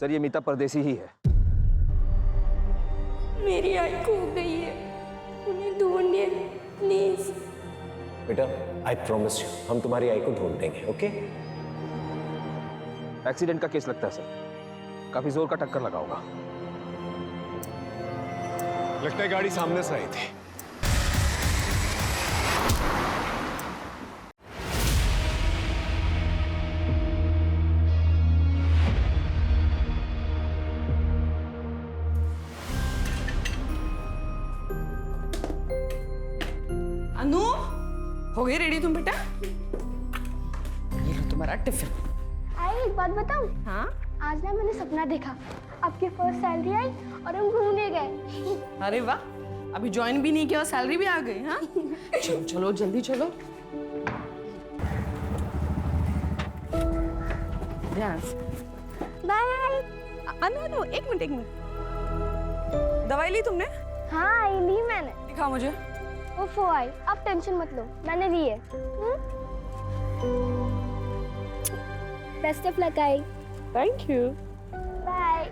Sir ये मीता परदेसी ही है। मेरी आई खो गई है, उन्हें ढूंढिए प्लीज। बेटा आई प्रॉमिस यू, हम तुम्हारी आई को ढूंढ देंगे। ओके? एक्सीडेंट का केस लगता है सर, काफी जोर का टक्कर लगा होगा। लगता है गाड़ी सामने से आई थी। अनु, हो गई रेडी तुम बेटा? ये लो तुम्हारा टिफिन। आई एक बात बताऊं? हाँ? आज ना मैंने सपना देखा, आपकी फर्स्ट सैलरी आई और हम घूमने गए। अरे वाह, अभी ज्वाइन भी नहीं किया और सैलरी भी आ गई। हाँ, चलो चलो जल्दी चलो। ध्यान से। बाय। अनु अनु एक मिनट। दवाई ली तुमने? हाँ आई ली मैंने। दिखाओ मुझे। वो आई, आप टेंशन मत लो, मैंने ली है। बेस्ट ऑफ लक आई। Thank you. बाय।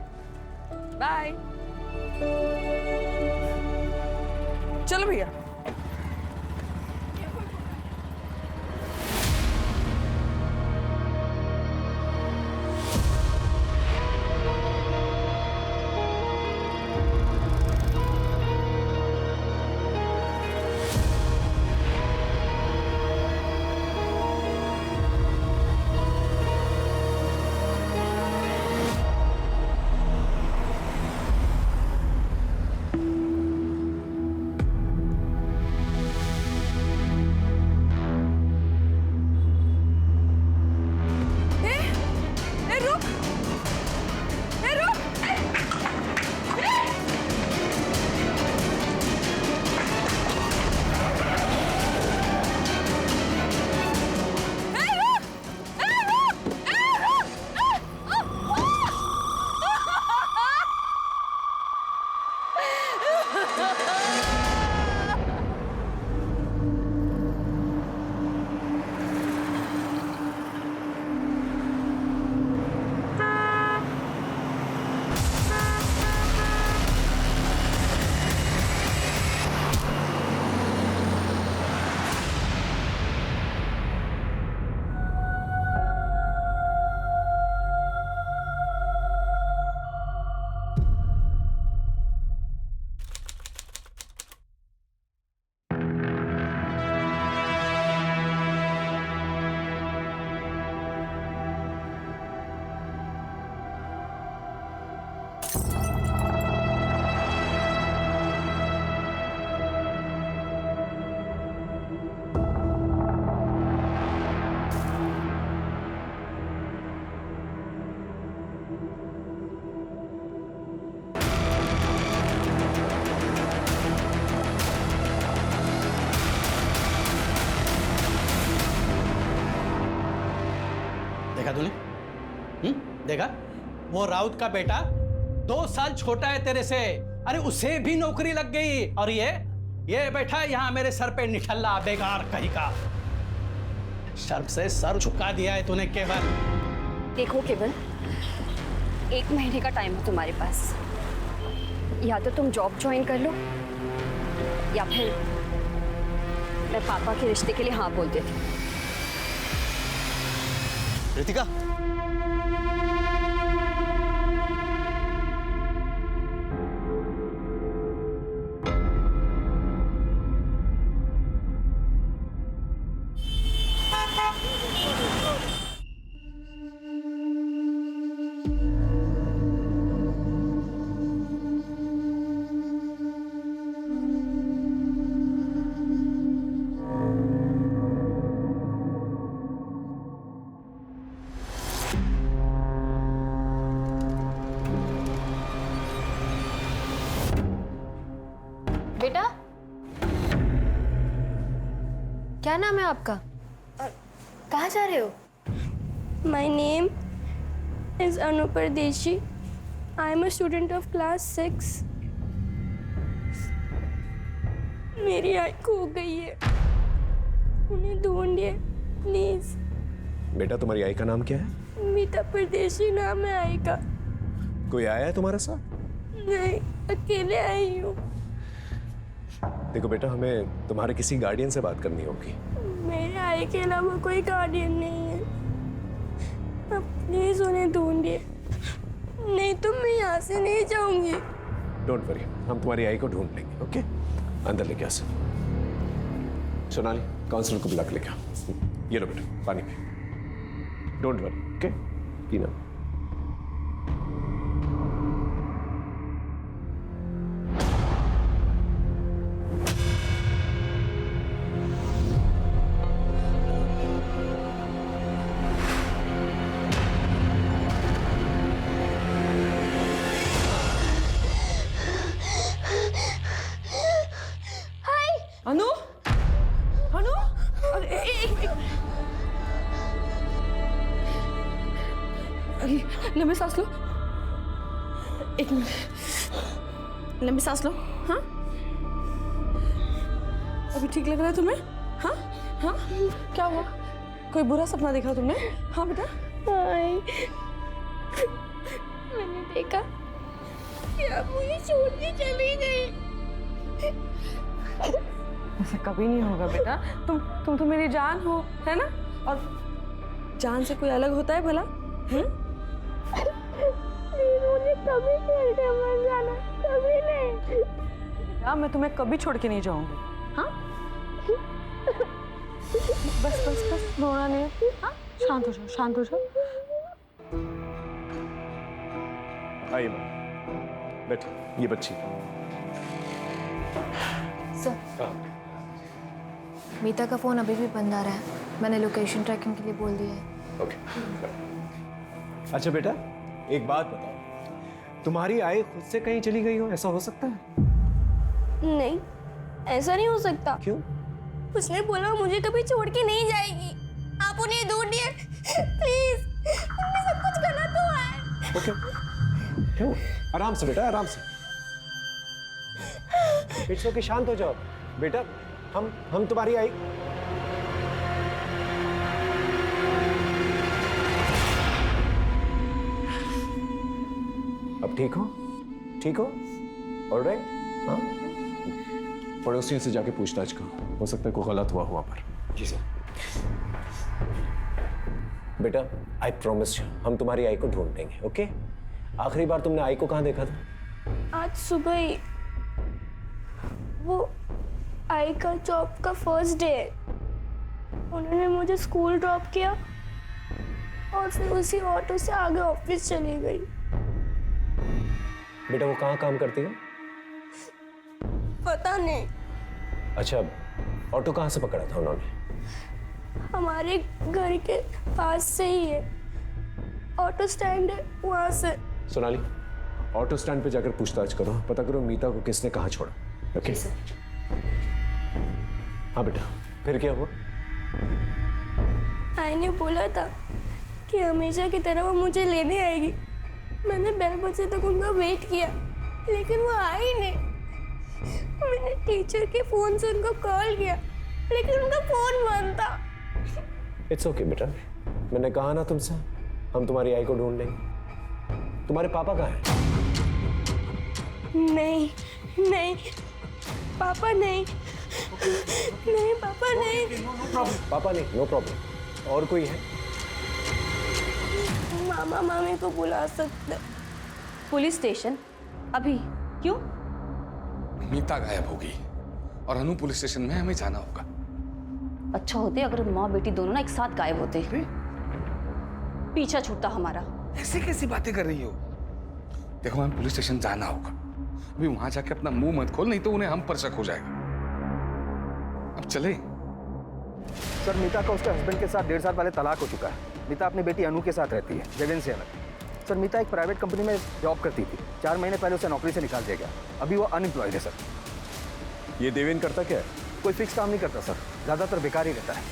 बाय। चलो भैया। देखा तूने? देखा? वो राउत का बेटा 2 साल छोटा है तेरे से, अरे उसे भी नौकरी लग गई, और ये बैठा यहाँ मेरे सर पे निठल्ला बेकार कहीं का। शर्म से सर झुका दिया है तूने केवल। देखो केवल, 1 महीने का टाइम है तुम्हारे पास, या तो तुम जॉब ज्वाइन कर लो या फिर मैं पापा के रिश्ते के लिए हाँ बोल देती हूँ। रितिका, बेटा, क्या नाम है आपका? कहाँ जा रहे हो? My name is Anu Pardeshi. I am a student of class 6. मेरी आई खो गई है, उन्हें ढूंढिए प्लीज। बेटा तुम्हारी आई का नाम क्या है? मीता परदेशी नाम है आई का। कोई आया है तुम्हारे साथ? नहीं, अकेले आई हूँ। देखो बेटा, हमें तुम्हारे किसी गार्डियन से बात करनी होगी। मेरे आई के अलावा कोई गार्डियन नहीं है। अब प्लीज उन्हें ढूंढिए, नहीं तो मैं यहाँ से नहीं जाऊंगी। डोंट वरी, हम तुम्हारी आई को ढूंढ लेंगे। ओके, अंदर लेके आ। सोनाली, काउंसलर को बुला के लेके आओ। ये लो बेटा, पानी पी। डोंट वरी, ओके, पीना। अनु, अनु, अरे एक लंबी सांस लो। एक मिनट, लंबी सांस लो। हाँ, अभी ठीक लग रहा है तुम्हें? हाँ हाँ, क्या हुआ? कोई बुरा सपना देखा तुमने? हाँ बेटा। मैंने देखा कि आप मुझे छोड़ के चली गई। ऐसा कभी नहीं होगा बेटा। तुम तो मेरी जान हो, है ना? और जान से कोई अलग होता है भला? मुझे कभी छोड़ के मत जाना, कभी नहीं। बेटा, मैं तुम्हें कभी छोड़ के नहीं जाऊंगी। हाँ, बस बस बस, रोना नहीं। हाँ, शांत हो जाओ, शांत हो जाओ। आइए मैम, बैठो। ये बच्ची। सर, मीता का फ़ोन अभी भी बंद आ रहा है। मैंने लोकेशन ट्रैकिंग के लिए बोल दिया है। ओके। अच्छा बेटा, एक बात बताओ, तुम्हारी आई खुद से कहीं चली गई हो, ऐसा हो सकता है? नहीं, ऐसा नहीं हो सकता। क्यों? उसने बोला मुझे कभी छोड़ के नहीं जाएगी। आप उन्हें ढूंढिए प्लीज, उनमें सब कुछ गलत हुआ है। ओके, क्यों? आराम से बेटा, आराम से। इट्स ओके, शांत हो जाओ बेटा। हम तुम्हारी आई। अब ठीक हो? ठीक हो? ऑलराइट? हाँ, पड़ोसियों से जाके पूछताछ करो, हो सकता है कोई गलत हुआ वहां पर। जी सर। बेटा, आई प्रॉमिस यू, हम तुम्हारी आई को ढूंढ लेंगे। ओके? आखिरी बार तुमने आई को कहाँ देखा था? आज सुबह ही। वो आई का जॉब का फर्स्ट डे है। उन्होंने मुझे स्कूल ड्रॉप किया और फिर उसी ऑटो से आगे ऑफिस चली गई। बेटा, वो कहाँ काम करती है? पता नहीं। अच्छा, ऑटो कहाँ से पकड़ा था उन्होंने? हमारे घर के पास से ही है, ऑटो स्टैंड है वहां से। सोनाली, ऑटो स्टैंड पे जाकर पूछताछ करो, पता करो मीता को किसने कहाँ छोड़ा। ओके? हाँ बेटा, फिर क्या हुआ? आई ने बोला था कि हमेशा की तरह वो मुझे लेने आएगी। मैंने 12 बजे तक उनका वेट किया, लेकिन वो आई नहीं। मैंने टीचर के फोन से उनको कॉल किया, लेकिन उनका फोन बंद था। इट्स ओके बेटा, मैंने कहा ना तुमसे, हम तुम्हारी आई को ढूंढ लेंगे। तुम्हारे पापा कहाँ हैं? नहीं नहीं, पापा नहीं। नहीं पापा नहीं। पापा नहीं, नो प्रॉब्लम। और कोई है? मामा मामी को बुला सकते। Police station? अभी? क्यों? मीता गायब होगी और अनु पुलिस स्टेशन में हमें जाना होगा। अच्छा होते अगर माँ बेटी दोनों ना एक साथ गायब होते, पीछा छूटता हमारा। ऐसे कैसी बातें कर रही हो? देखो, हमें पुलिस स्टेशन जाना होगा। अभी वहां जाके अपना मुंह मत खोल, नहीं तो उन्हें हम पर शक हो जाएगा। अब चले। सर, मीता का उसके हस्बैंड के साथ 1.5 साल पहले तलाक हो चुका है। मीता अपनी बेटी अनु के साथ रहती है, जगन से अलग। सर, मीता एक प्राइवेट कंपनी में जॉब करती थी। 4 महीने पहले उसे नौकरी से निकाल दिया गया। अभी वो अनएम्प्लॉयड है सर। ये देवेन करता क्या है? कोई फिक्स काम नहीं करता सर, ज्यादातर बेकार ही रहता है।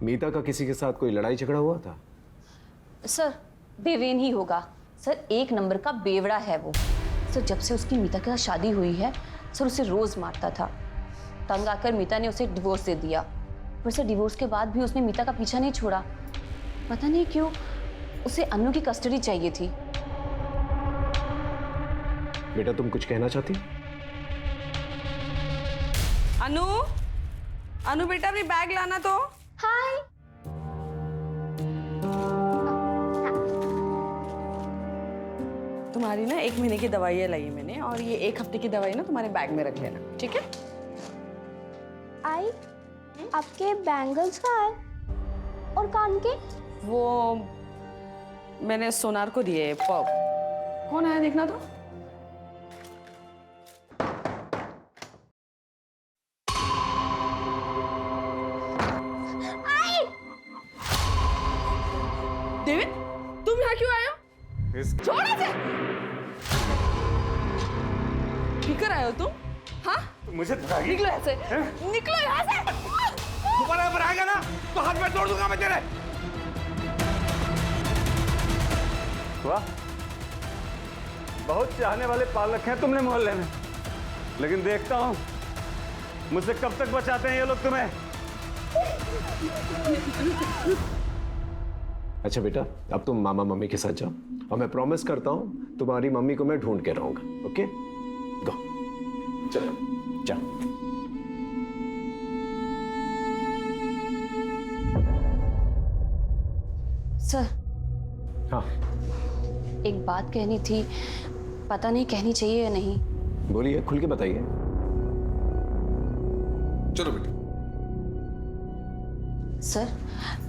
मीता का किसी के साथ कोई लड़ाई झगड़ा हुआ था? सर, देवेन ही होगा। सर, 1 नंबर का बेवड़ा है वो। सर, जब से उसकी मीता के साथ शादी हुई है, सर उसे रोज मारता था। तंग आकर मीता ने उसे डिवोर्स दे दिया। पर सर, डिवोर्स के बाद भी उसने मीता का पीछा नहीं छोड़ा। पता नहीं क्यों उसे अनु की कस्टडी चाहिए थी। बेटा तुम कुछ कहना चाहती? अनु, अनु बेटा अपनी बैग लाना तो। हाय। तुम्हारी ना 1 महीने की दवाइयाँ लाई है मैंने, और ये 1 हफ्ते की दवाई ना तुम्हारे बैग में रख लेना, ठीक है? आई, आपके बैंगल्स कहाँ है? और कान के? वो मैंने सोनार को दिए। कौन आया देखना तो। डेविड, तुम यहाँ क्यों आए हो? छोड़ इसे। पीकर आए हो तुम? हाँ? मुझे धरागी? निकलो यहाँ से। निकलो यहाँ से। दोबारा पर आएगा ना तो हाथ में तोड़ दूंगा मैं तेरे। वाह, बहुत चाहने वाले पाल रखे हैं तुमने मोहल्ले में, लेकिन देखता हूं मुझसे कब तक बचाते हैं ये लोग तुम्हें। अच्छा बेटा, अब तुम मामा मम्मी के साथ जाओ, और मैं प्रॉमिस करता हूं तुम्हारी मम्मी को मैं ढूंढ के रहूंगा। ओके, गो, चलो जाओ। सर, हाँ एक बात कहनी थी, पता नहीं कहनी चाहिए या नहीं। बोलिए, खुल के बताइए। चलो बेटा। सर,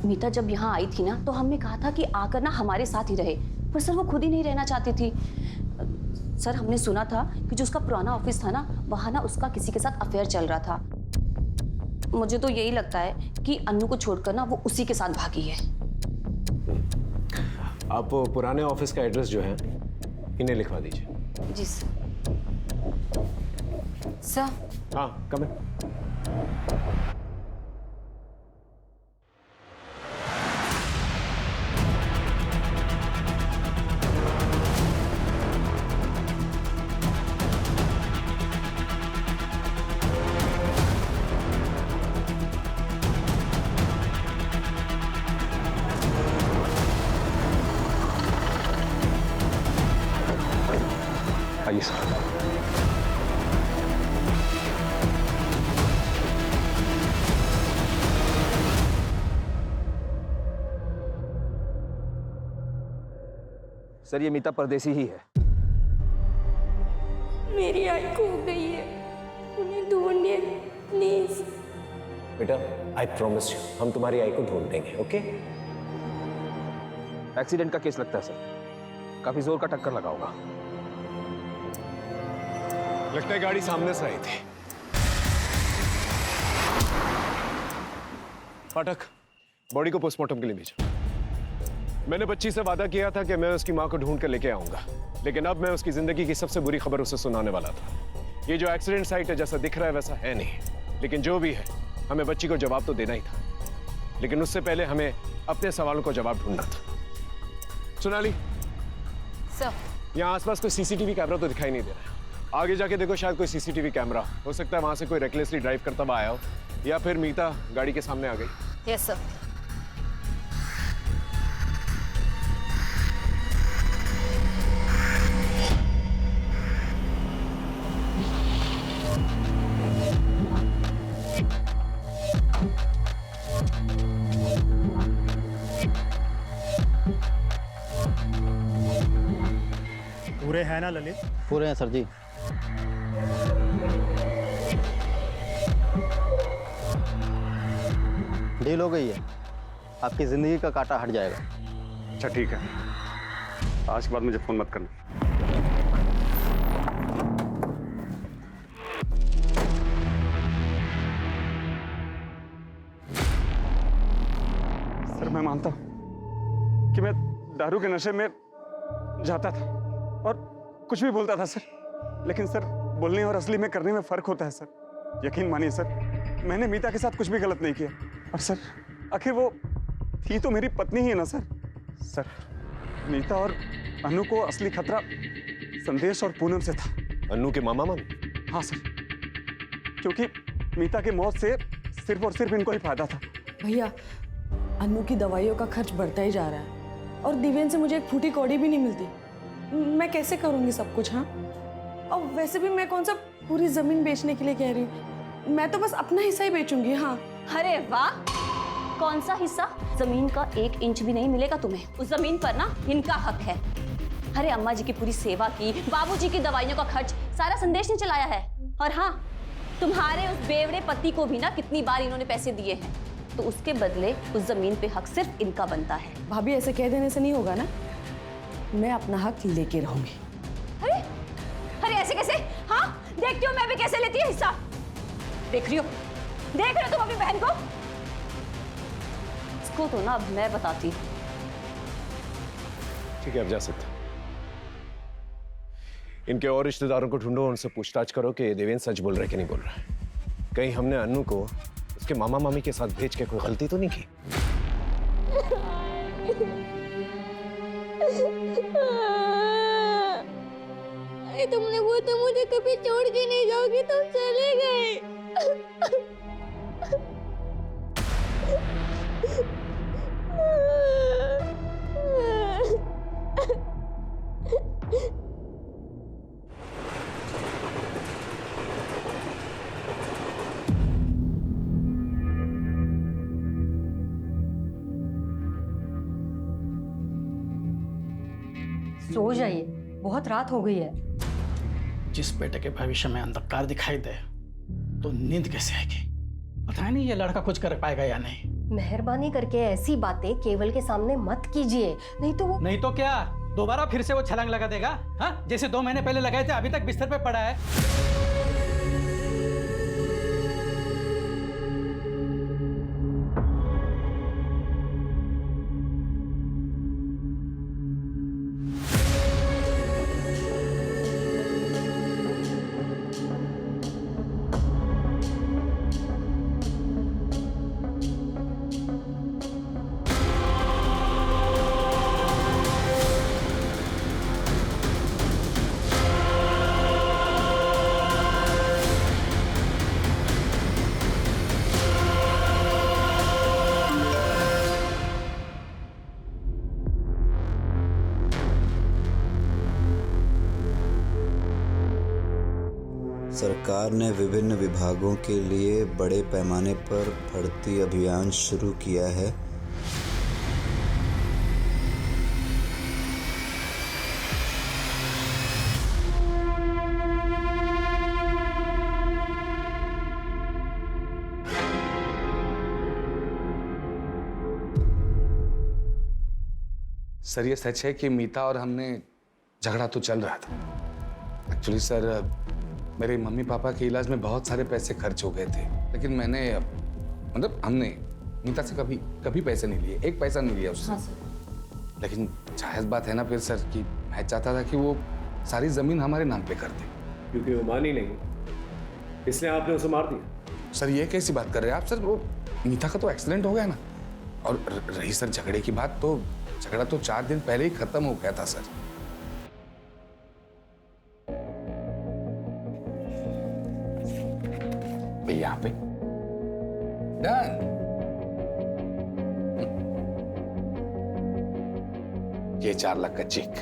मीता जब यहाँ आई थी ना तो हमने कहा था कि आकर ना हमारे साथ ही रहे, पर सर वो खुद ही नहीं रहना चाहती थी। सर, हमने सुना था कि जो उसका पुराना ऑफिस था ना, वहाँ ना उसका किसी के साथ अफेयर चल रहा था। मुझे तो यही लगता है कि अन्नू को छोड़कर ना वो उसी के साथ भागी है। आप पुराने ऑफिस का एड्रेस जो है इन्हें लिखवा दीजिए। जी सर। सर, हाँ, कम है। आइए सर। सर, ये मीता परदेसी ही है। मेरी आई खो गई है, उन्हें ढूंढिए प्लीज। बेटा, आई प्रॉमिस यू, हम तुम्हारी आई को ढूंढ देंगे। ओके? एक्सीडेंट का केस लगता है सर, काफी जोर का टक्कर लगा होगा। लगता है गाड़ी सामने से आई थी। पाठक, बॉडी को पोस्टमार्टम के लिए भेजो। मैंने बच्ची से वादा किया था कि मैं उसकी मां को ढूंढ कर लेके आऊंगा, लेकिन अब मैं उसकी जिंदगी की सबसे बुरी खबर उसे सुनाने वाला था। ये जो एक्सीडेंट साइट है, जैसा दिख रहा है वैसा है नहीं, लेकिन जो भी है हमें बच्ची को जवाब तो देना ही था, लेकिन उससे पहले हमें अपने सवालों को जवाब ढूंढना था। सोनाली, सर, यहाँ आसपास कोई सीसीटीवी कैमरा तो दिखाई नहीं दे रहा है। आगे जाके देखो, शायद कोई सीसीटीवी कैमरा हो सकता है, वहां से कोई रेकलेसली ड्राइव करता हुआ आया हो, या फिर मीता गाड़ी के सामने आ गई। Yes sir. पूरे हैं ना ललित? पूरे हैं सर जी। डील हो गई है, आपकी जिंदगी का कांटा हट जाएगा। अच्छा ठीक है, आज के बाद मुझे फोन मत करना। सर, मैं मानता हूं कि मैं दारू के नशे में जाता था और कुछ भी बोलता था सर, लेकिन सर बोलने और असली में करने में फर्क होता है सर। यकीन मानिए सर, मैंने मीता के साथ कुछ भी गलत नहीं किया, और सर आखिर वो थी तो मेरी पत्नी ही है ना सर। सर, मीता और अनु को असली खतरा संदेश और पूनम से था। अनु के मामा मम्मी? हाँ सर, क्योंकि मीता की मौत से सिर्फ और सिर्फ इनको ही फायदा था। भैया, अनु की दवाइयों का खर्च बढ़ता ही जा रहा है, और दिव्यन से मुझे एक फूटी कौड़ी भी नहीं मिलती। मैं कैसे करूंगी सब कुछ? हाँ, और वैसे भी मैं कौन सा पूरी जमीन बेचने के लिए कह रही हूँ, मैं तो बस अपना हिस्सा ही बेचूंगी। हाँ। अरे वाह, कौन सा हिस्सा? जमीन का 1 इंच भी नहीं मिलेगा तुम्हें। उस जमीन पर ना इनका हक है। अरे अम्मा जी की पूरी सेवा की, बाबूजी की दवाइयों का खर्च, सारा संदेश ने चलाया है। और हाँ, तुम्हारे उस बेवड़े पति को भी ना कितनी बार इन्होंने पैसे दिए हैं, तो उसके बदले उस जमीन पे हक सिर्फ इनका बनता है। भाभी ऐसे कह देने से नहीं होगा ना, मैं अपना हक लेके रहूंगी। अरे अरे ऐसे कैसे? हाँ, देखती हो मैं भी कैसे लेती है हिस्सा। देख रही हो तुम अपनी बहन को? इसको तो ना अब मैं बताती। ठीक है, अब जा सकते। इनके और रिश्तेदारों को ढूंढो, उनसे पूछताछ करो कि देवेंद्र सच बोल रहा है कि नहीं बोल रहा है। कहीं हमने अन्नू को उसके मामा मामी के साथ भेज के कोई गलती तो नहीं की? तुमने वो तो मुझे कभी छोड़ के नहीं जाओगी, तुम चले गए। सो जाइए, बहुत रात हो गई है। जिस बेटे के भविष्य में अंधकार दिखाई दे तो नींद कैसे आएगी? पता नहीं ये लड़का कुछ कर पाएगा या नहीं। मेहरबानी करके ऐसी बातें केवल के सामने मत कीजिए, नहीं तो वो। नहीं तो क्या, दोबारा फिर से वो छलांग लगा देगा? हाँ, जैसे 2 महीने पहले लगाए थे, अभी तक बिस्तर पे पड़ा है। सरकार ने विभिन्न विभागों के लिए बड़े पैमाने पर भर्ती अभियान शुरू किया है। सर ये सच है कि मीता और हमने झगड़ा तो चल रहा था। एक्चुअली सर मेरे मम्मी पापा के इलाज में बहुत सारे पैसे खर्च हो गए थे, लेकिन मैंने मतलब हमने मीता से कभी पैसे नहीं लिए, 1 पैसा नहीं लिया उससे। हाँ सर। लेकिन जायज बात है ना फिर सर कि मैं चाहता था कि वो सारी जमीन हमारे नाम पे कर दे। क्योंकि वो मानी नहीं, इसलिए आपने उसे मार दिया। सर ये कैसी बात कर रहे हैं आप? सर वो मीता का तो एक्सीडेंट हो गया ना, और रही सर झगड़े की बात, तो झगड़ा तो 4 दिन पहले ही खत्म हो गया था सर। यहाँ पे डन। ये 4 लाख का चेक।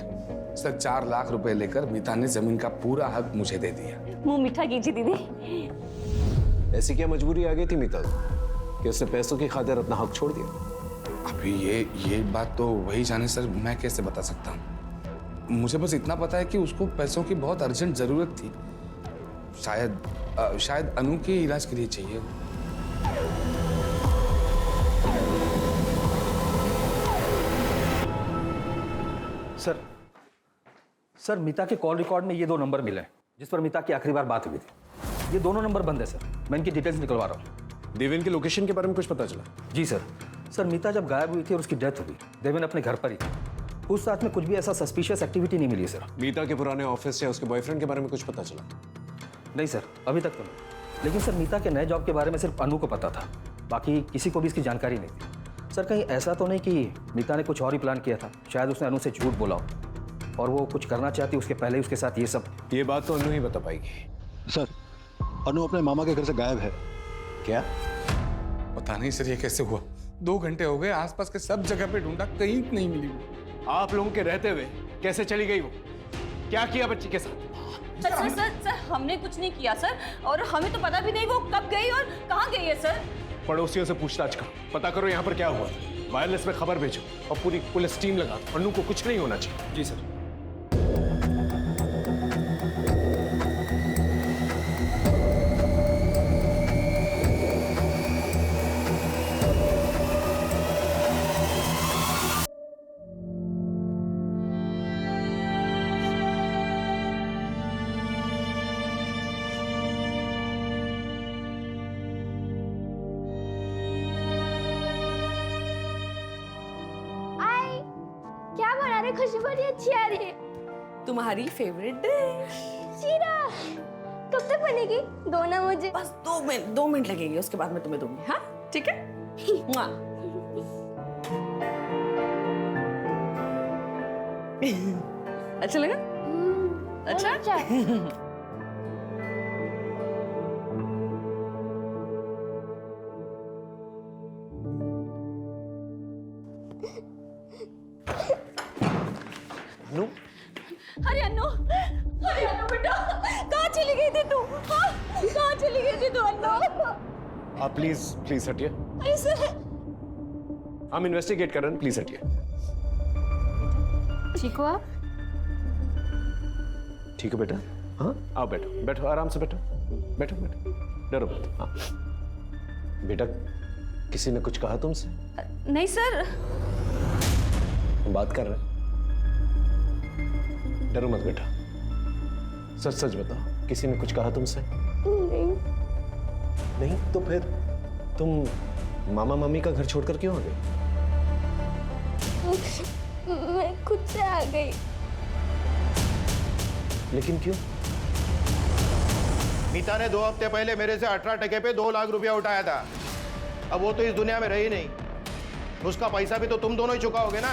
सर 4 लाख रुपए लेकर मीता ने जमीन का पूरा हक मुझे दे दिया। मुंह मीठा कीजिए दीदी। ऐसी क्या मजबूरी आ गई थी मीता कि उसने पैसों की खातिर अपना हक छोड़ दिया? अभी ये बात तो वही जाने सर, मैं कैसे बता सकता हूँ। मुझे बस इतना पता है कि उसको पैसों की बहुत अर्जेंट जरूरत थी। शायद अनु के इलाज के लिए चाहिए। सर मीता के कॉल रिकॉर्ड में ये 2 नंबर मिले हैं जिस पर मीता की आखिरी बार बात हुई थी। ये दोनों नंबर बंद है सर, मैं इनकी डिटेल्स निकलवा रहा हूँ। देवेन की लोकेशन के बारे में कुछ पता चला? जी सर। सर मीता जब गायब हुई थी और उसकी डेथ हुई, देवेन अपने घर पर ही था। उस साथ में कुछ भी ऐसा सस्पिशियस एक्टिविटी नहीं मिली सर। मीता के पुराने ऑफिस या उसके बॉयफ्रेंड के बारे में कुछ पता चला? नहीं सर, अभी तक तो नहीं। लेकिन सर मीता के नए जॉब के बारे में सिर्फ अनु को पता था, बाकी किसी को भी इसकी जानकारी नहीं थी। सर कहीं ऐसा तो नहीं कि मीता ने कुछ और ही प्लान किया था? शायद उसने अनु से झूठ बोला हो और वो कुछ करना चाहती उसके पहले ही उसके साथ ये सब। ये बात तो अनु ही बता पाएगी। सर अनु अपने मामा के घर से गायब है। क्या? पता नहीं सर ये कैसे हुआ। 2 घंटे हो गए, आसपास के सब जगह पे ढूंढा, कहीं नहीं मिली वो। आप लोगों के रहते हुए कैसे चली गई वो? क्या किया बच्ची के साथ? सर सर सर हमने कुछ नहीं किया सर, और हमें तो पता भी नहीं वो कब गई और कहाँ गई है सर। पड़ोसियों से पूछताछ करो, पता करो यहाँ पर क्या हुआ। वायरलेस में खबर भेजो और पूरी पुलिस टीम लगा दो। अन्नू को कुछ नहीं होना चाहिए। जी सर। क्या बना रहे? खुशबू बड़ी अच्छी आ रही है। तुम्हारी फेवरेट डिश। शीरा कब तक बनेगी? दो ना मुझे। बस 2 मिनट लगेंगे, उसके बाद मैं तुम्हें दूंगी। हाँ ठीक है। मुआ। अच्छा लगा? अच्छा। अन्नू, अरे अन्नू बेटा, कहाँ चली गई थी तू? हाँ? कहाँ चली गई थी तू अन्नू? आप प्लीज हटिए। अरे सर, हम इन्वेस्टिगेट कर रहे हैं, प्लीज हटिए। ठीक हो आप? ठीक है बेटा। हाँ आओ, बैठो बैठो, आराम से बैठो बैठो बैठो, डरो मत। हाँ बेटा, किसी ने कुछ कहा तुमसे? नहीं सर। हम बात कर रहे हैं, डरो मत बेटा। सच सच बताओ, किसी ने कुछ कहा तुमसे? नहीं। नहीं तो फिर तुम मामा मामी का घर छोड़कर क्यों आ गई? मैं खुद से आ गई। लेकिन क्यों? मीता ने 2 हफ्ते पहले मेरे से 18 टके पे 2 लाख रुपया उठाया था। अब वो तो इस दुनिया में रही नहीं, उसका पैसा भी तो तुम दोनों ही चुकाओगे ना।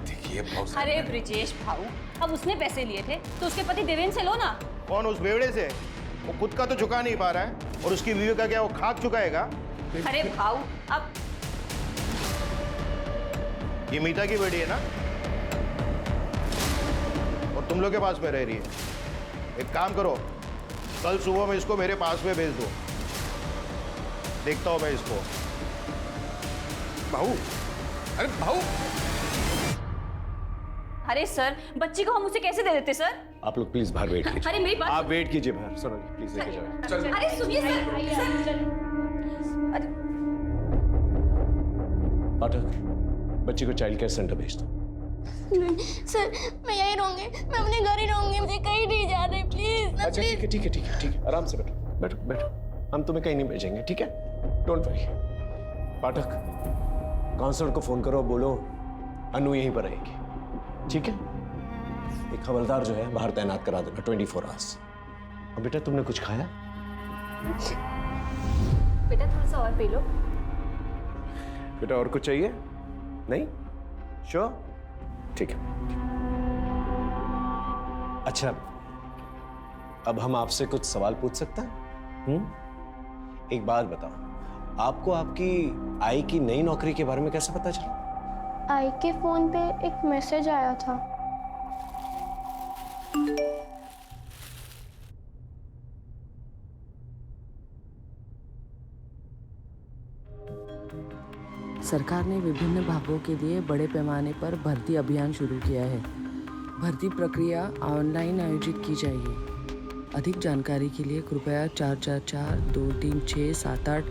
देखिए अरे ब्रिजेश भाऊ, अब उसने पैसे लिए थे तो उसके पति देवेंद्र से लो ना। कौन? उस बेवड़े से? वो खुद का तो चुका नहीं पा रहा है, और उसकी बीवी का क्या वो खाक चुकाएगा? अरे भाऊ, अब ये मीता की बेटी है ना, और तुम लोग के पास में रह रही है। एक काम करो, कल सुबह में इसको मेरे पास में भेज दो, देखता हूं मैं इसको। भाऊ, अरे भाऊ। अरे सर, बच्ची को हम उसे कैसे दे देते सर? आप लोग प्लीज बाहर वेट कीजिए। अरे मेरी बात, आप वेट कीजिए बाहर। सुनो प्लीज लेके जाओ। अरे सुनिए सर। अरे पाठक, बच्ची को चाइल्ड केयर सेंटर भेज दो। नहीं सर, मैं यहीं रहूंगी, मैं अपने घर ही रहूंगी, मुझे कहीं नहीं जाना है, प्लीज। अच्छा ठीक है ठीक है ठीक है ठीक है, आराम से बैठो बैठो बैठो, हम तुम्हें कहीं नहीं भेजेंगे, ठीक है? Don't worry. पाठक, काउंसलर को फोन करो, बोलो अनु यहीं पर रहेगी, ठीक है? एक हवलदार जो है बाहर तैनात करा देना 24 आवर्स। अब बेटा, तुमने कुछ खाया? बेटा थोड़ा सा और पी लो। बेटा और कुछ चाहिए? नहीं? श्योर? ठीक है। अच्छा, अब हम आपसे कुछ सवाल पूछ सकते हैं? एक बात बताओ, आपको आपकी आई की नई नौकरी के बारे में कैसे पता चला? आई के फोन पे एक मैसेज आया था। सरकार ने विभिन्न विभागों के लिए बड़े पैमाने पर भर्ती अभियान शुरू किया है। भर्ती प्रक्रिया ऑनलाइन आयोजित की जाएगी। अधिक जानकारी के लिए कृपया 444-236-78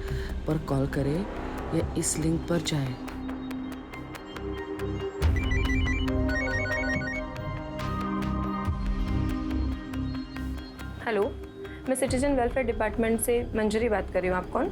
पर कॉल करें या इस लिंक पर जाएं। हेलो, मैं सिटीजन वेलफेयर डिपार्टमेंट से मंजरी बात कर रही हूँ। आप कौन?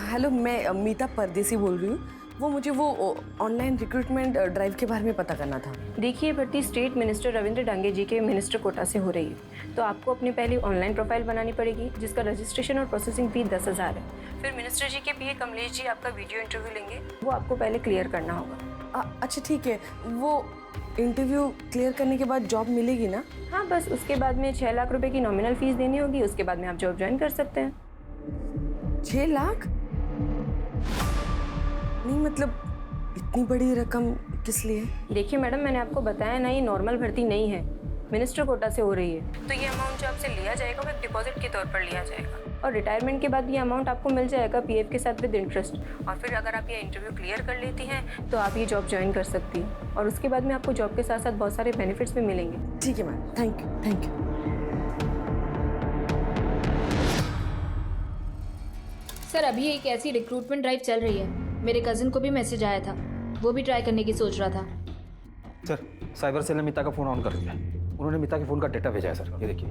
हेलो, मैं मीता परदेसी बोल रही हूँ। वो मुझे वो ऑनलाइन रिक्रूटमेंट ड्राइव के बारे में पता करना था। देखिए, भर्ती स्टेट मिनिस्टर रविंद्र डांगे जी के मिनिस्टर कोटा से हो रही है, तो आपको अपनी पहली ऑनलाइन प्रोफाइल बनानी पड़ेगी, जिसका रजिस्ट्रेशन और प्रोसेसिंग फी 10,000 है। फिर मिनिस्टर जी के पीए कमलेश जी आपका वीडियो इंटरव्यू लेंगे, वो आपको पहले क्लियर करना होगा। अच्छा ठीक है, वो इंटरव्यू क्लियर करने के बाद जॉब मिलेगी ना? हाँ, बस उसके बाद में 6 लाख रुपए की नॉमिनल फीस देनी होगी। उसके बाद में आप जॉब ज्वाइन कर सकते हैं। 6 लाख? नहीं, मतलब इतनी बड़ी रकम किस लिए? देखिए मैडम, मैंने आपको बताया ना, ये नॉर्मल भर्ती नहीं है। मिनिस्टर कोटा से हो रही है, तो ये अमाउंट जो आपसे लिया जाएगा वो एक डिपॉजिट के तौर पर लिया जाएगा और रिटायरमेंट के बाद ये अमाउंट आपको मिल जाएगा पीएफ के साथ विद इंटरेस्ट। और फिर अगर आप ये इंटरव्यू क्लियर कर लेती हैं तो आप ये जॉब ज्वाइन कर सकती हैं और उसके बाद में आपको जॉब के साथ साथ बहुत सारे बेनिफिट्स भी मिलेंगे। ठीक है मैम, थैंक यू। सर अभी एक ऐसी रिक्रूटमेंट ड्राइव चल रही है, मेरे कजिन को भी मैसेज आया था, वो भी ट्राई करने की सोच रहा था। सर साइबर सेल ने मिता का फ़ोन ऑन कर दिया। उन्होंने मिता के फ़ोन का डेटा भेजा है सर, ये देखिए।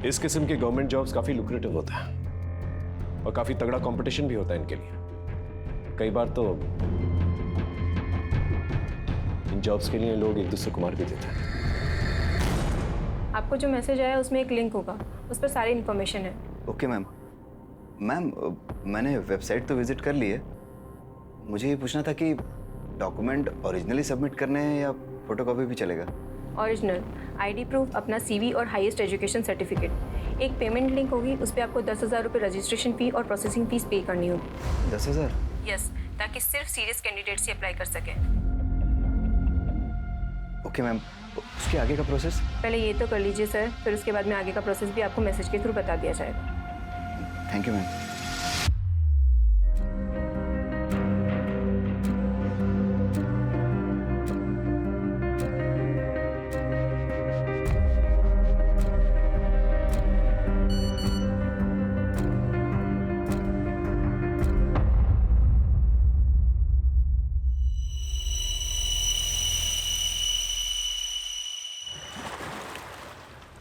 इस किस्म के गवर्नमेंट जॉब्स काफी लुक्रेटिव होता है और काफी तगड़ा कंपटीशन भी होता है इनके लिए। कई बार तो इन जॉब्स के लिए लोग एक दूसरे को मार भी देते हैं। आपको जो मैसेज आया उसमें एक लिंक होगा, उस पर सारी इन्फॉर्मेशन है। Okay ma'am. मैम मैंने वेबसाइट तो विजिट कर ली है, मुझे ये पूछना था कि डॉक्यूमेंट ओरिजिनली सबमिट करने हैं या फोटोकॉपी भी चलेगा? ओरिजिनल, आईडी प्रूफ, अपना सीवी और हाईएस्ट एजुकेशन सर्टिफिकेट। एक पेमेंट लिंक होगी, उस पर आपको 10,000 रुपये रजिस्ट्रेशन फ़ी और प्रोसेसिंग फीस पे करनी होगी। 10,000? यस, ताकि सिर्फ सीरियस कैंडिडेट्स ही अप्लाई कर सकें। ओके मैम, उसके आगे का प्रोसेस? पहले ये तो कर लीजिए सर, फिर उसके बाद में आगे का प्रोसेस भी आपको मैसेज के थ्रू बता दिया जाएगा। Thank you ma'am.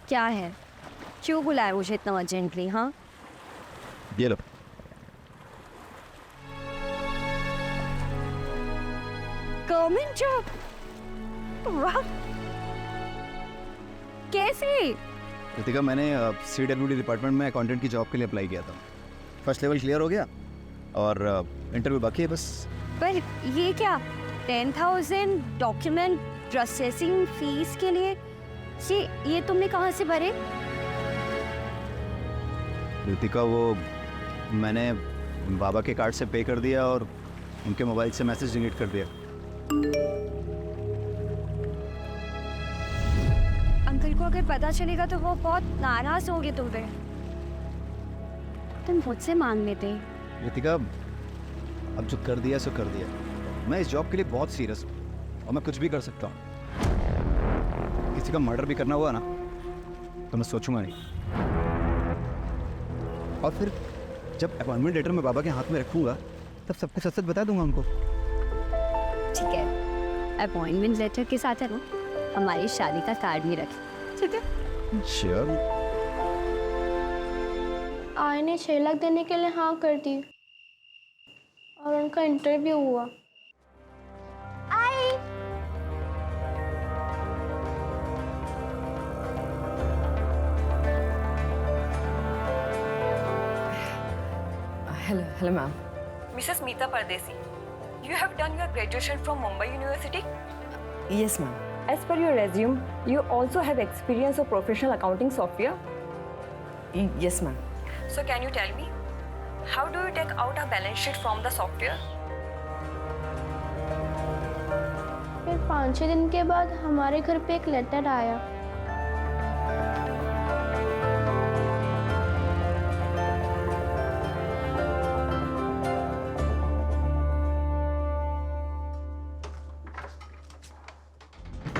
क्या है, क्यों बुलाया मुझे इतना अर्जेंटली? हाँ ये लो। Government job? वाह, कैसे? रितिका, मैंने CWD डिपार्टमेंट में अकाउंटेंट की जॉब के लिए अप्लाई किया था। फर्स्ट लेवल क्लियर हो गया और इंटरव्यू बाकी है बस। पर ये क्या 10,000 डॉक्यूमेंट प्रोसेसिंग फीस के लिए? ये तुमने कहाँ से भरे? रितिका, वो मैंने बाबा के कार्ड से पे कर दिया और उनके मोबाइल से मैसेज डिलीट कर दिया। अंकल को अगर पता चलेगा तो वो बहुत नाराज होंगे तुम पे। तुम मुझसे मांग लेते। रितिका, अब जो कर दिया सो कर दिया। मैं इस जॉब के लिए बहुत सीरियस हूँ और मैं कुछ भी कर सकता हूँ। किसी का मर्डर भी करना हुआ ना तो मैं सोचूंगा नहीं। और फिर जब अपॉइंटमेंट लेटर मैं बाबा के हाथ में रखूंगा तब सब कुछ सच बता दूंगा उनको। ठीक है, अपॉइंटमेंट लेटर के साथ है ना हमारी शादी का कार्ड भी रखें, ठीक है? श्योर। आई ने 6 लाख देने के लिए हाँ कर दी और उनका इंटरव्यू हुआ। आई Hello ma'am. Mrs. Meeta Pardesi, you have done your graduation from Mumbai University? Yes ma'am. As per your resume, you also have experience of professional accounting software? Yes ma'am. So can you tell me, how do you take out a balance sheet from the software? फिर 5-6 दिन के बाद हमारे घर पे एक letter आया।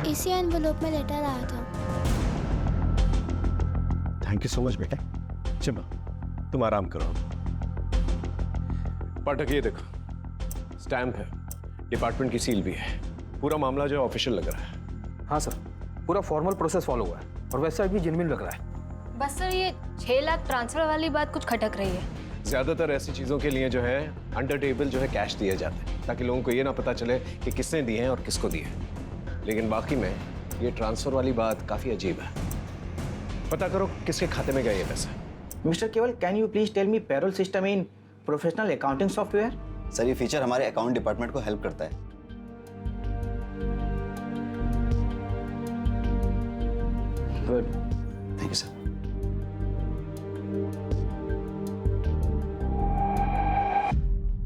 इसी एनवेलप में लेटर आया था। थैंक यू सो मच बेटा। चलो तुम आराम करो। पाठक, ये देखो, स्टैम्प है, डिपार्टमेंट की सील भी है। पूरा मामला जो है ऑफिशियल लग रहा है। हाँ सर, पूरा फॉर्मल प्रोसेस फॉलो हुआ है और वेबसाइट भी जेन्युइन लग रहा है। बस सर, ये 6 लाख ट्रांसफर वाली बात कुछ खटक रही है। ज्यादातर ऐसी चीजों के लिए जो है अंडर टेबल जो है कैश दिए जाते हैं ताकि लोगों को ये ना पता चले कि किसने दिए हैं और किसको दिए हैं। लेकिन बाकी में ये ट्रांसफर वाली बात काफी अजीब है। पता करो किसके खाते में गए ये पैसे। Mister Kewal, can you please tell me payroll system in professional accounting software? Sir, ये फीचर हमारे अकाउंट डिपार्टमेंट को हेल्प करता है। Good, thank you sir.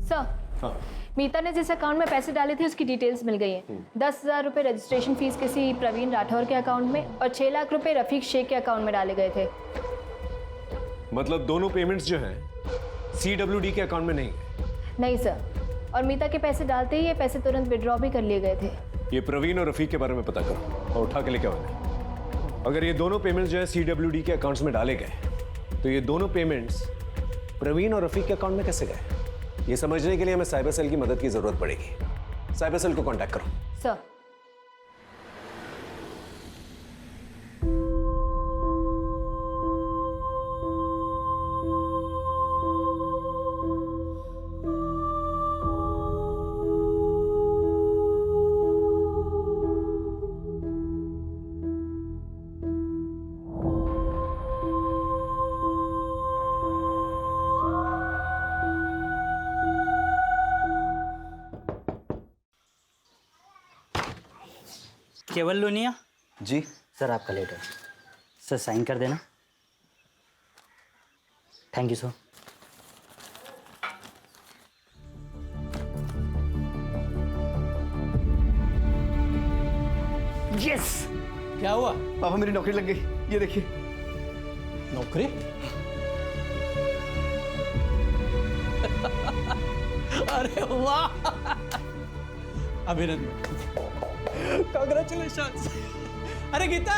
Sir, हाँ। मीता ने जिस अकाउंट में पैसे डाले थे उसकी डिटेल्स मिल गई हैं। 10,000 रुपये रजिस्ट्रेशन फीस किसी प्रवीण राठौर के अकाउंट में और 6 लाख रुपए रफीक शेख के अकाउंट में डाले गए थे। मतलब दोनों पेमेंट्स जो हैं CWD के अकाउंट में नहीं है? नहीं सर, और मीता के पैसे डालते ही ये पैसे तुरंत विड्रॉ भी कर लिए गए थे। ये प्रवीण और रफीक के बारे में पता करो और उठा के लेके आओ। अगर ये दोनों पेमेंट्स जो है CWD के अकाउंट्स में डाले गए तो ये दोनों पेमेंट्स प्रवीण और रफीक के अकाउंट में कैसे गए? ये समझने के लिए हमें साइबर सेल की मदद की जरूरत पड़ेगी। साइबर सेल को कांटेक्ट करो। सर। केवल लोनिया जी सर, आपका लेटर सर साइन कर देना। Thank you sir. यस। क्या हुआ? पापा मेरी नौकरी लग गई, ये देखिए। नौकरी? अरे वाह, अभिनंदन, कांग्रेचुलेशंस। अरे गीता,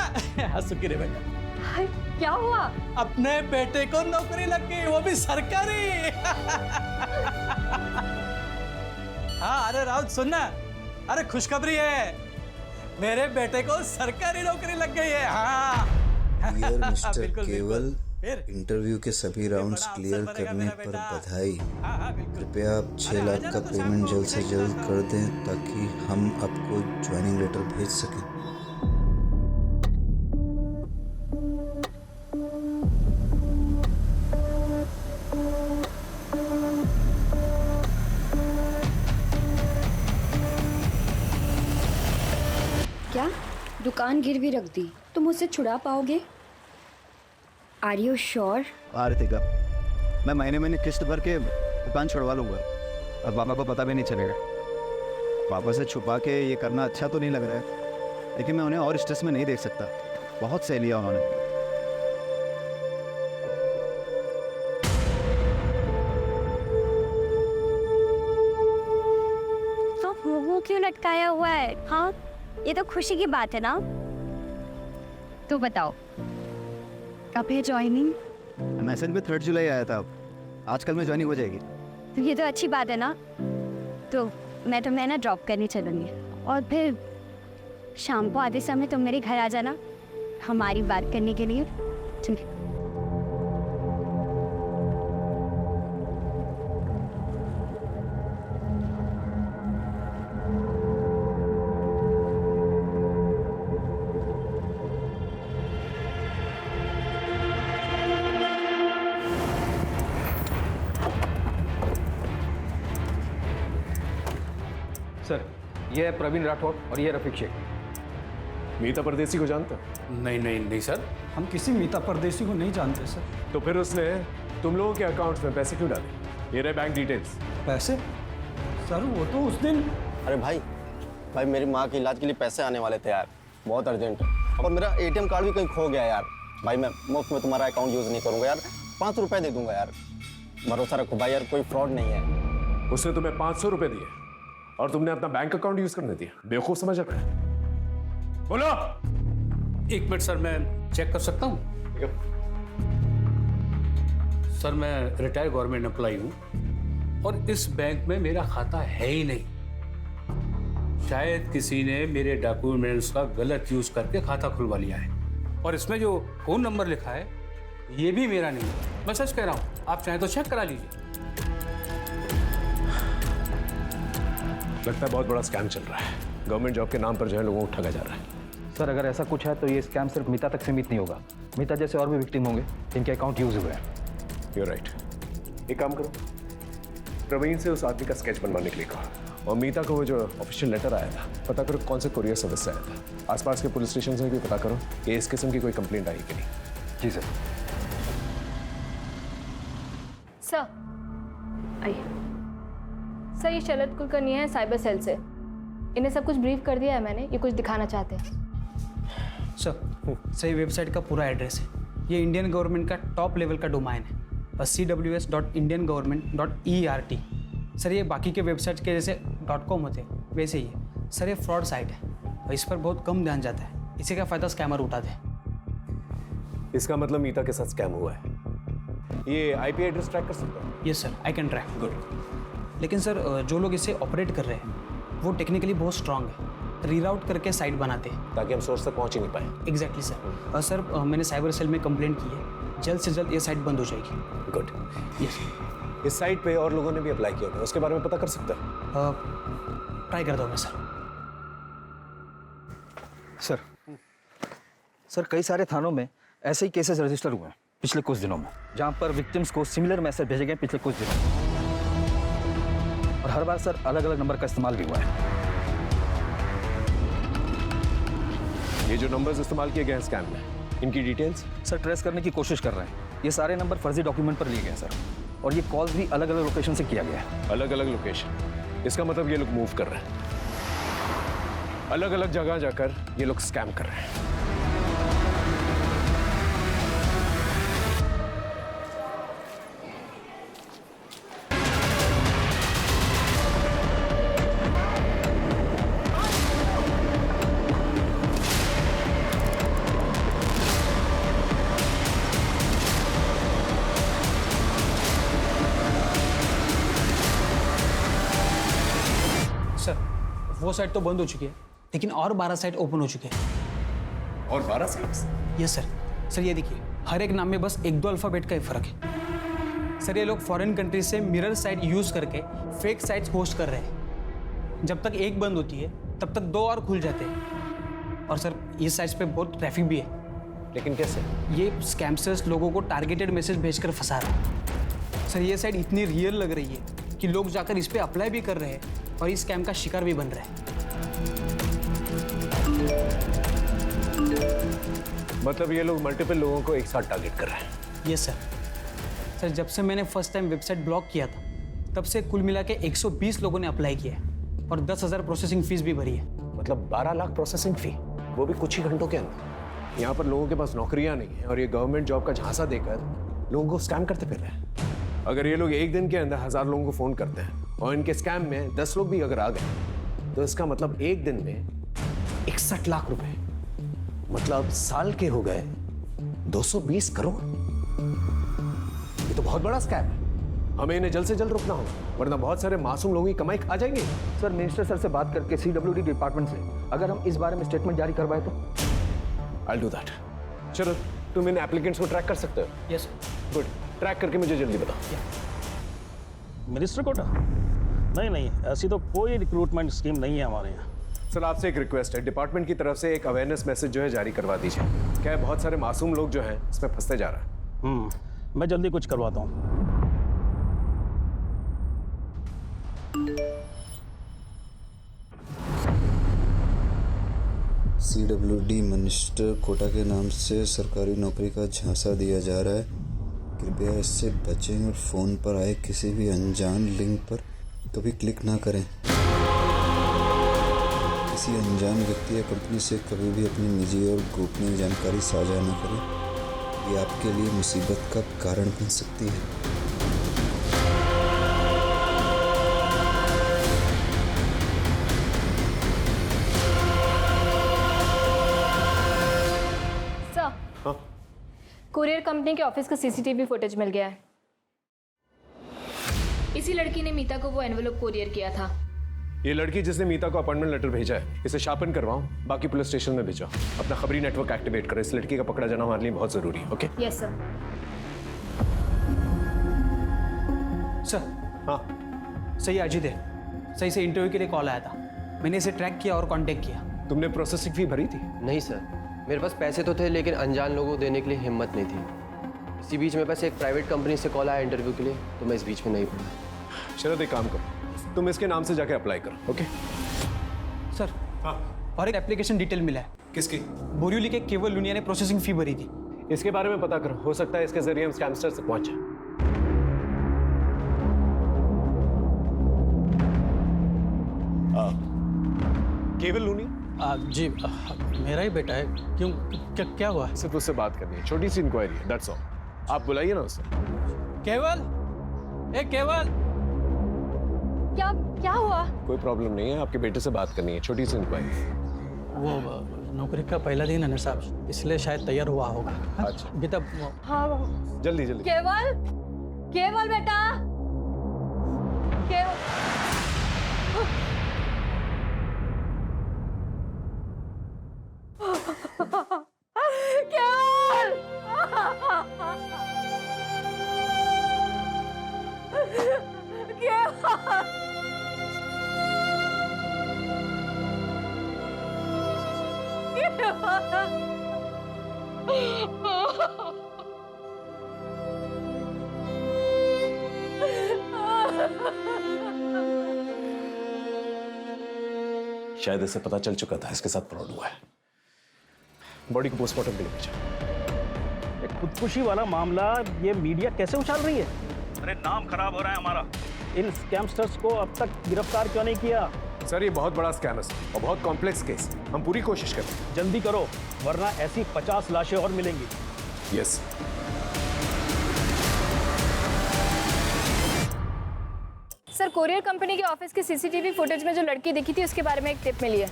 सुखी रे बेटा। क्या हुआ? अपने बेटे को नौकरी लग गई, वो भी सरकारी। हाँ, अरे राउत सुनना, अरे खुशखबरी है, मेरे बेटे को सरकारी नौकरी लग गई है। हाँ डियर मिस्टर केवल, इंटरव्यू के सभी राउंड्स क्लियर करने पर बधाई। कृपया आप 6 लाख का पेमेंट जल्द से जल्द कर दें ताकि हम आपको ज्वाइनिंग लेटर भेज सकें। क्या दुकान गिरवी रख दी? तुम मुझसे छुड़ा पाओगे? Are you sure? आरतिका, मैं महीने किस्त भर के दुकान छुड़वा लूंगा और पापा को पता भी नहीं चलेगा। पापा से छुपा के ये करना अच्छा तो नहीं लग रहा है, लेकिन मैं उन्हें और स्ट्रेस में नहीं देख सकता। बहुत सह लिया उन्होंने। तो वो क्यों लटकाया हुआ है? हाँ, ये तो खुशी की बात है ना। तो बताओ कब है ज्वाइनिंग? मैसेज में 3 जुलाई आया था, आजकल में ज्वाइनिंग हो जाएगी। तो ये तो अच्छी बात है ना। तो मैं तुम्हें ना ड्रॉप करने चलूँगी और फिर शाम को आधे समय तुम मेरे घर आ जाना हमारी बात करने के लिए। ठीक है? सर, ये है प्रवीण राठौर और ये रफीक शेख। मीता परदेसी को जानते? नहीं नहीं नहीं सर, हम किसी मीता परदेसी को नहीं जानते सर। तो फिर उसने तुम लोगों के अकाउंट्स में पैसे क्यों डाले? ये रहे बैंक डिटेल्स। पैसे? सर वो तो उस दिन। अरे भाई मेरी माँ के इलाज के लिए पैसे आने वाले थे यार, बहुत अर्जेंट है। और मेरा ATM कार्ड भी कहीं खो गया यार। भाई मैं मुफ्त में तुम्हारा अकाउंट यूज़ नहीं करूँगा यार, 500 रुपये दे दूंगा यार। भरोसा रखो भाई यार, कोई फ्रॉड नहीं है। उसने तुम्हें 500 रुपये दिए और तुमने अपना बैंक अकाउंट यूज करने दिया? बेवकूफ समझ रहा है? बोलो। 1 मिनट सर, मैं चेक कर सकता हूँ? सर मैं रिटायर्ड गवर्नमेंट एम्प्लॉई हूँ और इस बैंक में मेरा खाता है ही नहीं। शायद किसी ने मेरे डॉक्यूमेंट्स का गलत यूज करके खाता खुलवा लिया है। और इसमें जो फोन नंबर लिखा है ये भी मेरा नहीं है। मैं सच कह रहा हूँ, आप चाहें तो चेक करा लीजिए। लगता है बहुत बड़ा स्कैम चल रहा है। गवर्नमेंट जॉब के नाम पर जो है लोगों को ठगा जा रहा है। सर, अगर ऐसा कुछ है तो ये स्कैम सिर्फ मीता तक सीमित नहीं होगा। मीता जैसे और भी विक्टिम होंगे जिनके अकाउंट यूज हुए हैं। You're right. एक काम करो, प्रवीण से उस आदमी का स्केच बनवाने के लिए कहो और मीता को वो जो ऑफिशियल लेटर आया था पता करो कौन से कुरियर सर्विस से आया था। आसपास के पुलिस स्टेशन से भी पता करो कि इस किस्म की कोई कंप्लेंट आई कि नहीं। जी सर। सर आइए। सर ये शरद कुलकर्णी है साइबर सेल से। इन्हें सब कुछ ब्रीफ कर दिया है मैंने, ये कुछ दिखाना चाहते हैं। सर सही वेबसाइट का पूरा एड्रेस है। ये इंडियन गवर्नमेंट का टॉप लेवल का डोमाइन है, cws.indiangovernment.ert। सर ये बाकी के वेबसाइट के जैसे .com होते हैं वैसे ही है। सर ये फ्रॉड साइट है और इस पर बहुत कम ध्यान जाता है, इसी का फ़ायदा स्कैमर उठाते हैं। इसका मतलब मीता के साथ स्कैम हुआ है। ये आईपी एड्रेस ट्रैक कर सकते हो? Yes sir, I can track. Good. लेकिन सर जो लोग इसे ऑपरेट कर रहे हैं वो टेक्निकली बहुत स्ट्रांग है, रीराउट करके साइट बनाते हैं ताकि हम सोर्स तक पहुंच ही नहीं पाए। Exactly sir. सर मैंने साइबर सेल में कंप्लेंट की है, जल्द से जल्द ये साइट बंद हो जाएगी। गुड। यस। इस साइट पे और लोगों ने भी अप्लाई किया होगा, उसके बारे में पता कर सकते हैं? ट्राई करता हूँ मैं सर। सर कई सारे थानों में ऐसे ही केसेस रजिस्टर हुए हैं पिछले कुछ दिनों में, जहां पर विक्टिम्स को सिमिलर मैसेज भेजे गए पिछले कुछ दिनों में, और हर बार सर अलग अलग नंबर का इस्तेमाल भी हुआ है। ये जो नंबर्स इस्तेमाल किए गए हैं स्कैम में, इनकी डिटेल्स सर ट्रेस करने की कोशिश कर रहे हैं। ये सारे नंबर फर्जी डॉक्यूमेंट पर लिए गए हैं सर, और ये कॉल भी अलग अलग लोकेशन से किया गया है। अलग अलग लोकेशन, इसका मतलब ये लोग मूव कर रहे हैं, अलग अलग जगह जाकर ये लोग स्कैम कर रहे हैं। वो साइट तो बंद हो चुकी है, लेकिन और 12 साइट ओपन हो चुके हैं। और 12 साइट्स? Yes sir. सर ये देखिए, हर एक नाम में बस 1-2 अल्फ़ाबेट का ही फर्क है। सर ये लोग फॉरेन कंट्रीज से मिरर साइट यूज़ करके फेक साइट्स होस्ट कर रहे हैं। जब तक एक बंद होती है तब तक 2 और खुल जाते हैं। और सर ये साइट्स पे बहुत ट्रैफिक भी है। लेकिन कैसे? ये स्कैमर्स लोगों को टारगेटेड मैसेज भेजकर फंसा रहे हैं। सर ये साइट इतनी रियल लग रही है कि लोग जाकर इस पर अप्लाई भी कर रहे हैं और इस स्कैम का शिकार भी बन रहे हैं। मतलब ये लोग मल्टीपल लोगों को एक साथ टारगेट कर रहे हैं? Yes sir. सर जब से मैंने फर्स्ट टाइम वेबसाइट ब्लॉक किया था तब से कुल मिला के 120 लोगों ने अप्लाई किया है और 10,000 प्रोसेसिंग फीस भी भरी है। मतलब 12 लाख प्रोसेसिंग फी, वो भी कुछ ही घंटों के अंदर। यहाँ पर लोगों के पास नौकरियाँ नहीं है और ये गवर्नमेंट जॉब का झांसा देकर लोगों को स्कैम करते फिर रहे हैं। अगर ये लोग एक दिन के अंदर 1000 लोगों को फ़ोन करते हैं और इनके स्कैम में 10 लोग भी अगर आ गए तो इसका मतलब एक दिन में 61 लाख रुपए, मतलब साल के हो गए 220 करोड़। ये तो बहुत बड़ा स्कैम है, हमें इन्हें जल्द से जल्द रोकना होगा, वरना बहुत सारे मासूम लोगों की कमाई खा जाएंगे। सर मिनिस्टर सर से बात करके CWD डिपार्टमेंट से अगर हम इस बारे में स्टेटमेंट जारी करवाए तो? I'll do that। चलो तुम इन एप्लीकेंट्स को ट्रैक कर सकते हो? यस। गुड, ट्रैक करके मुझे जल्दी बताओ। मिनिस्टर कोटा? नहीं, ऐसी तो कोई रिक्रूटमेंट स्कीम नहीं है हमारे यहाँ। सर आपसे एक रिक्वेस्ट है, डिपार्टमेंट की तरफ से एक अवेयरनेस मैसेज जो है जारी करवा दीजिए। क्या है, बहुत सारे मासूम लोग जो हैं इसमें फंसते जा रहे हैं। मैं जल्दी कुछ करवाता हूँ। CWD मिनिस्टर कोटा के नाम से सरकारी नौकरी का झांसा दिया जा रहा है, कृपया इससे बचें और फ़ोन पर आए किसी भी अनजान लिंक पर कभी क्लिक ना करें। किसी अनजान व्यक्ति या कंपनी से कभी भी अपनी निजी और गोपनीय जानकारी साझा न करें, ये आपके लिए मुसीबत का कारण बन सकती है। कुरियर कंपनी के ऑफिस का CCTV फुटेज मिल गया है। इसी लड़की ने मीता को वो एनवेलप कुरियर किया था। ये लड़की जिसने मीता को अपॉइंटमेंट लेटर भेजा है, इसे शार्पन करवाओ, बाकी पुलिस स्टेशन में भेजो। अपना खबरी नेटवर्क एक्टिवेट करो, इस लड़की का पकड़ा जाना हमारे लिए बहुत जरूरी है। ओके? Yes sir. सर हाँ सही अजीत है, सही से इंटरव्यू के लिए कॉल आया था, मैंने इसे ट्रैक किया और कांटेक्ट किया। तुमने प्रोसेसिंग फी भरी थी? नहीं सर, मेरे पास पैसे तो थे लेकिन अनजान लोगों को देने के लिए हिम्मत नहीं थी। इसी बीच में बस एक प्राइवेट कंपनी से कॉल आया इंटरव्यू के लिए, तो मैं इस बीच में नहीं पड़ा। शरद एक काम करो, तुम इसके नाम से जाके अप्लाई करो। Okay sir? हाँ। और एक एप्लीकेशन डिटेल मिला है। किसकी? बोरिवली के केवल लुनिया ने प्रोसेसिंग फी भरी थी। इसके बारे में पता करो, हो सकता है इसके जरिए हम स्कैमस्टर तक पहुंचे। केवल लूनिया? जी मेरा ही बेटा है। क्यों, क्या हुआ? सिर्फ उससे बात करनी है, छोटी सी इंक्वायरी है, दैट्स ऑल। आप बुलाइए ना उसे। केवल, ए केवल, क्या हुआ? कोई प्रॉब्लम नहीं है, आपके बेटे से बात करनी है, छोटी सी इंक्वायरी। वो नौकरी का पहला दिन है ना साहब, इसलिए शायद तैयार हुआ होगा। अच्छा बेटा। हाँ जल्दी जल्दी। केवल, केवल बेटा, केवल। शायद इसे पता चल चुका था इसके साथ फ्रॉड हुआ है। बॉडी को पोस्टमार्टम के लिए भेजा। एक खुदकुशी वाला मामला ये मीडिया कैसे उछाल रही है? अरे नाम खराब हो रहा है हमारा। इन स्कैमस्टर्स को अब तक गिरफ्तार क्यों नहीं किया? सर ये बहुत बड़ा स्कैम है और बहुत कॉम्प्लेक्स केस, हम पूरी कोशिश करें। जल्दी करो वरना ऐसी 50 लाशें और मिलेंगी। यस। सर कोरियर कंपनी के ऑफिस की सीसीटीवी फुटेज में जो लड़की दिखी थी उसके बारे में एक टिप मिली है।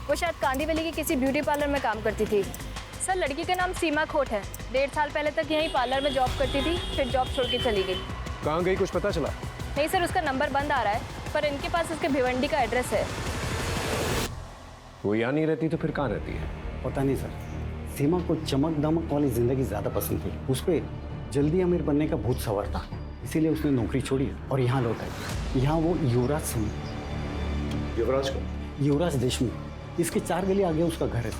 वो शायद कांदीवली की किसी ब्यूटी पार्लर में काम करती थी। सर लड़की का नाम सीमा खोट है। 1.5 साल पहले तक यहीं पार्लर में जॉब करती थी, फिर जॉब छोड़ के चली गई। कहाँ गई कुछ पता चला? नहीं सर, उसका नंबर बंद आ रहा है, पर इनके पास उसके भिवंडी का एड्रेस है। वो यहाँ नहीं रहती तो फिर कहाँ रहती है? पता नहीं सर, सीमा को चमक दमक वाली जिंदगी ज्यादा पसंद थी। उस पर जल्दी अमीर बनने का भूत सवार था, इसीलिए उसने नौकरी छोड़ी और यहाँ लौट आई। यहाँ वो युवराज सिंह। युवराज को? युवराज देशमुख। इसके 4 गली आगे उसका घर है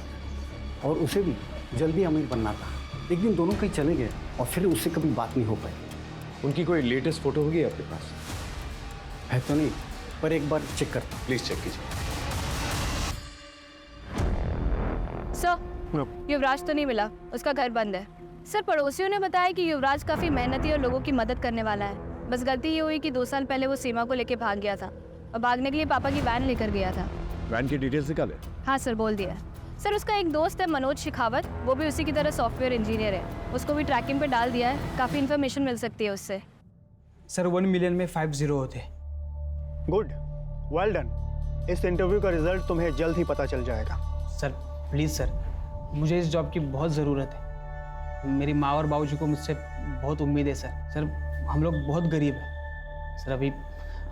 और उसे भी जल्दी अमीर बनना था। एक दिन दोनों कहीं चले गए और फिर उससे कभी बात नहीं हो पाई। उनकी कोई लेटेस्ट फोटो होगी आपके पास? है तो नहीं, पर एक बार चेक करता। प्लीज चेक कीजिए। सर युवराज तो नहीं मिला, उसका घर बंद है। सर पड़ोसियों ने बताया कि युवराज काफी मेहनती और लोगों की मदद करने वाला है। बस गलती ये हुई कि 2 साल पहले वो सीमा को लेके भाग गया था और भागने के लिए पापा की वैन लेकर गया था। वैन की डिटेल्स निकाले? हाँ सर, बोल दिया। सर उसका एक दोस्त है मनोज शेखावत, वो भी उसी की तरह सॉफ्टवेयर इंजीनियर है। उसको भी ट्रैकिंग पे डाल दिया है, काफ़ी इन्फॉर्मेशन मिल सकती है उससे। सर 1 मिलियन में 5 0 होते। Good, well done. इस इंटरव्यू का रिजल्ट तुम्हें जल्द ही पता चल जाएगा। सर प्लीज़ सर, मुझे इस जॉब की बहुत ज़रूरत है। मेरी माँ और बाबूजी को मुझसे बहुत उम्मीद है सर। सर हम लोग बहुत गरीब हैं सर, अभी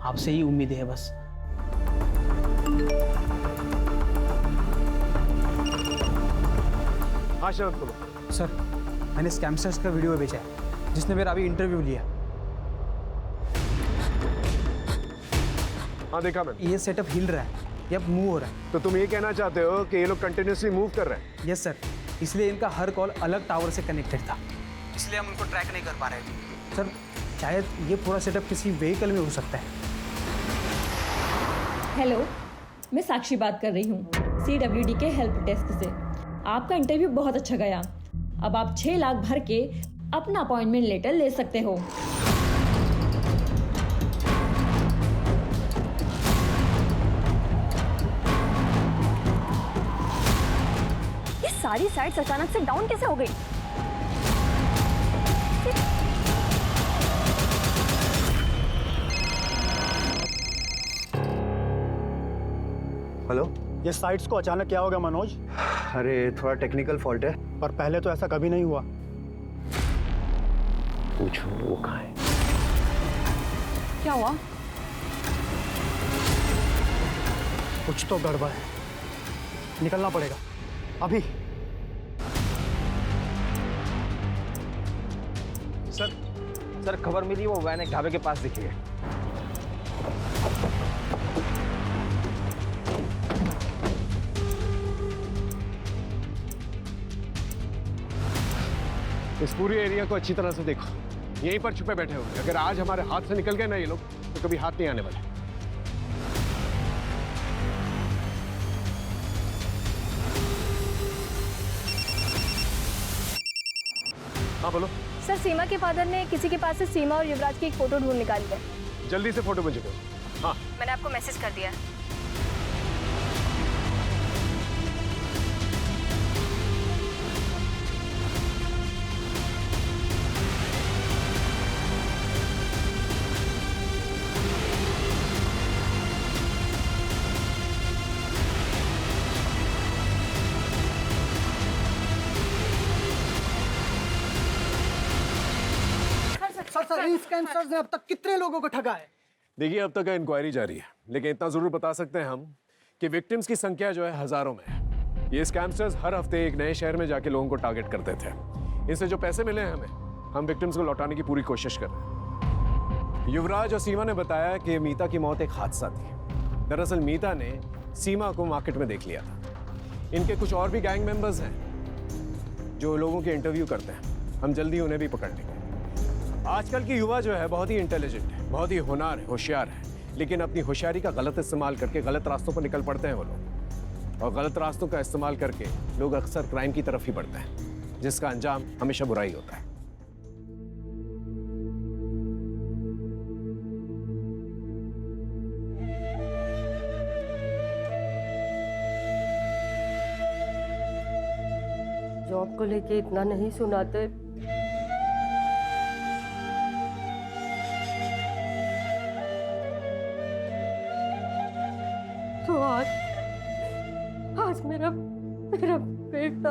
आपसे ही उम्मीद है बस। हाँ शरद बोलो। सर मैंने स्कैमस्टर्स का वीडियो भेजा है जिसने मेरा अभी इंटरव्यू लिया। हाँ देखा मैंने। ये सेटअप हिल रहा है, ये अब मूव हो रहा है। तो तुम ये कहना चाहते हो कि ये लोग कंटिन्यूसली मूव कर रहे हैं? यस सर, इसलिए इनका हर कॉल अलग टावर से कनेक्टेड था, इसलिए हम उनको ट्रैक नहीं कर पा रहे थे। सर शायद ये पूरा सेटअप किसी व्हीकल में हो सकता है। हेलो, मैं साक्षी बात कर रही हूँ CWD के हेल्प डेस्क से। आपका इंटरव्यू बहुत अच्छा गया। अब आप 6 लाख भर के अपना अपॉइंटमेंट लेटर ले सकते हो। ये सारी साइट्स अचानक से डाउन कैसे हो गई? हेलो, ये साइट्स को अचानक क्या हो गया मनोज? अरे थोड़ा टेक्निकल फॉल्ट है। पर पहले तो ऐसा कभी नहीं हुआ। पूछो वो कहाँ है? क्या हुआ? कुछ तो गड़बड़ है, निकलना पड़ेगा अभी। सर खबर मिली, वो वैन एक ढाबे के पास दिखी है। इस पूरे एरिया को अच्छी तरह से देखो, यहीं पर छुपे बैठे होंगे। अगर आज हमारे हाथ से निकल गए ना ये लोग तो कभी हाथ नहीं आने वाले। हाँ बोलो। सर सीमा के फादर ने किसी के पास से सीमा और युवराज की एक फोटो ढूंढ निकाली है। जल्दी से फोटो मुझे दो। हाँ मैंने आपको मैसेज कर दिया है। सर इन स्कैमस्टर्स ने अब तक कितने लोगों को ठगा है? देखिए अब तक इंक्वायरी जारी है, लेकिन इतना जरूर बता सकते हैं हम कि विक्टिम्स की संख्या जो है हजारों में है। ये स्कैमस्टर्स हर हफ्ते एक नए शहर में जाके लोगों को टारगेट करते थे। इनसे जो पैसे मिले हैं हमें, हम विक्टिम्स को लौटाने की पूरी कोशिश कर रहे हैं। युवराज और सीमा ने बताया कि मीता की मौत एक हादसा थी। दरअसल मीता ने सीमा को मार्केट में देख लिया था। इनके कुछ और भी गैंग मेंबर्स हैं जो लोगों के इंटरव्यू करते हैं। हम जल्दी उन्हें भी पकड़ लेंगे। आजकल की युवा जो है बहुत ही इंटेलिजेंट है, बहुत ही होनहार है, होशियार है, लेकिन अपनी होशियारी का गलत इस्तेमाल करके गलत रास्तों पर निकल पड़ते हैं वो लोग। और गलत रास्तों का इस्तेमाल करके लोग अक्सर क्राइम की तरफ ही बढ़ते हैं, जिसका अंजाम हमेशा बुराई होता है। जॉब को लेके इतना नहीं सुनाते। तो आज मेरा बेटा